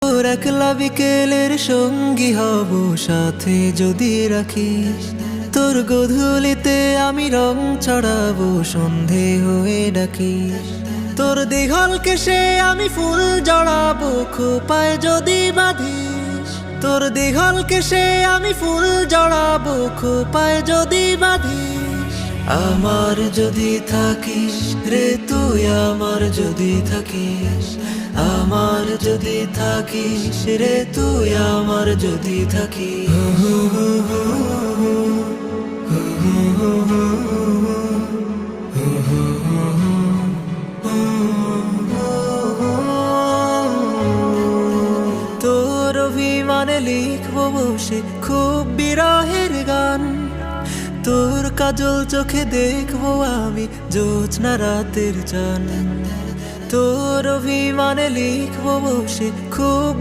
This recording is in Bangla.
তোর একলা বিকেলের সঙ্গী হব সাথে যদি রাখিস, তোর গধূলিতে আমি রং ছড়াবো সন্ধে হয়ে ডাকিস, তোর দীঘল কেশে আমি ফুল জড়াবো খোপায় যদি বাঁধিস, তোর দীঘল কেশে আমি ফুল জড়াবো খোপায় যদি বাঁধিস। আমার যদি থাকিস রে তুই, আমার যদি থাকিস, আমার যদি থাকিস রে তুই, আমার যদি থাকিস। তোর অভিমানে লিখবো বসে খুব বিরহের গান, তোর কাজল চোখে দেখবো আমি জ্যোৎস্না রাতের চান, তোর অভিমানে লিখবো বসে খুব